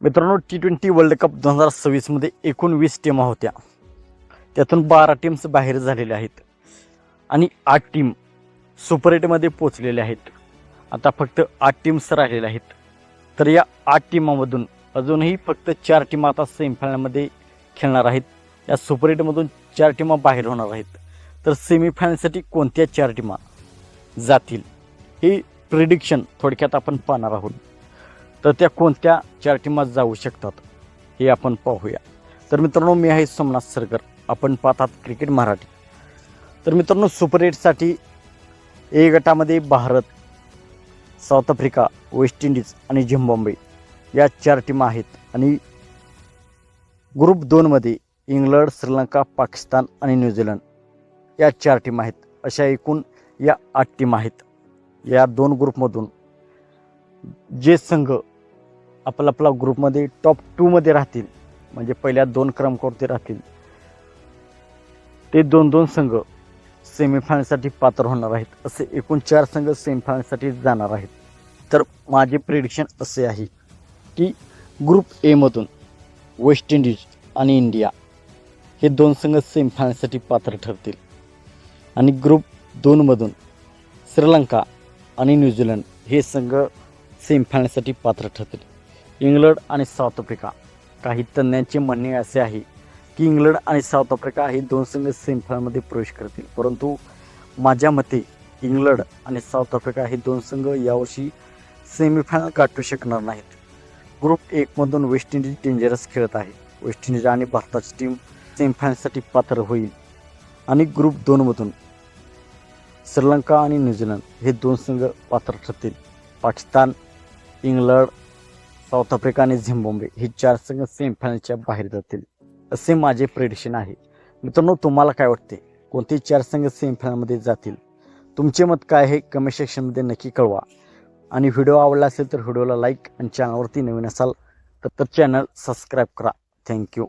मित्रांनो, T20 world cup 2026 मध्ये एकूण 20 टीमा होत्या. त्यातून 12 टीम्स बाहेर झालेल्या आहेत आणि 8 टीम सुपर 8 मध्ये पोहोचलेल्या आहेत. आता फक्त 8 टीम्स राहिलेल्या आहेत. तर या 8 टीमांमधून अजूनही फक्त 4 टीमा आता सेमीफायनलमध्ये खेळणार आहेत. या सुपर 8 मधून 4 टीमा बाहेर होणार आहेत. तर सेमीफायनलसाठी कोणत्या 4 टीमा जातील हे प्रिडिक्शन थोडक्यात आपण पाहणार आहोत. तर त्या कोणत्या 4 टीमा जाऊ शकतात हे आपण पाहूया. तर मित्रांनो, मी आहे सोमनाथ सरगर, आपण पाहतात क्रिकेट मराठी. तर मित्रांनो, सुपर 8साठी ए गटामध्ये Bharat, south Africa, West Indies आणि झिम्बाब्वे या 4 टीमा आहेत. आणि ग्रुप 2 मध्ये इंग्लंड, श्रीलंका, पाकिस्तान आणि न्यूझीलंड या 4 टीमा आहेत. अशा एकूण या 8 टीमा आहेत. या 2 ग्रुपमधून जे संघ आपला ग्रुपमध्ये टॉप 2 मध्ये राहतील, म्हणजे पहिल्या 2 क्रमांकावरती राहतील, ते 2-2 संघ सेमीफायनलसाठी पात्र होणार आहेत. असे एकूण 4 संघ सेमीफायनलसाठी जाणार आहेत. तर माझे प्रिडिक्शन असे आहे की ग्रुप ए मधून वेस्ट इंडिज आणि इंडिया हे 2 संघ सेमीफायनलसाठी पात्र ठरतील. आणि ग्रुप 2 मधून श्रीलंका आणि न्यूझीलंड हे संघ सेमीफायनलसाठी पात्र ठरतील. इंग्लंड आणि साऊथ आफ्रिका, काही तज्ञांचे म्हणणे असे आहे की इंग्लंड आणि साऊथ आफ्रिका हे 2 संघ सेमीफायनलमध्ये प्रवेश करतील. परंतु माझ्या मते इंग्लंड आणि साऊथ आफ्रिका हे 2 संघ यावर्षी सेमीफायनल गाठू शकणार नाहीत. ग्रुप 1 मधून वेस्ट इंडिज डेंजरस खेळत आहे. वेस्ट इंडिज आणि भारताची टीम सेमीफायनलसाठी पात्र होईल. आणि ग्रुप 2 मधून श्रीलंका आणि न्यूझीलंड हे 2 संघ पात्र ठरतील. पाकिस्तान, इंग्लंड, साऊथ आफ्रिका आणि झिम्बाब्वे हे 4 संघ सेमीफायनलच्या बाहेर जातील, असे माझे प्रेडिक्शन आहे. मित्रांनो, तुम्हाला काय वाटते, कोणते 4 संघ सेमीफायनलमध्ये जातील? तुमचे मत काय आहे कमेंट सेक्शनमध्ये नक्की कळवा. आणि व्हिडिओ आवडला असेल तर व्हिडिओला लाईक, आणि चॅनलवरती नवीन असाल तर चॅनल सबस्क्राईब करा. थँक्यू.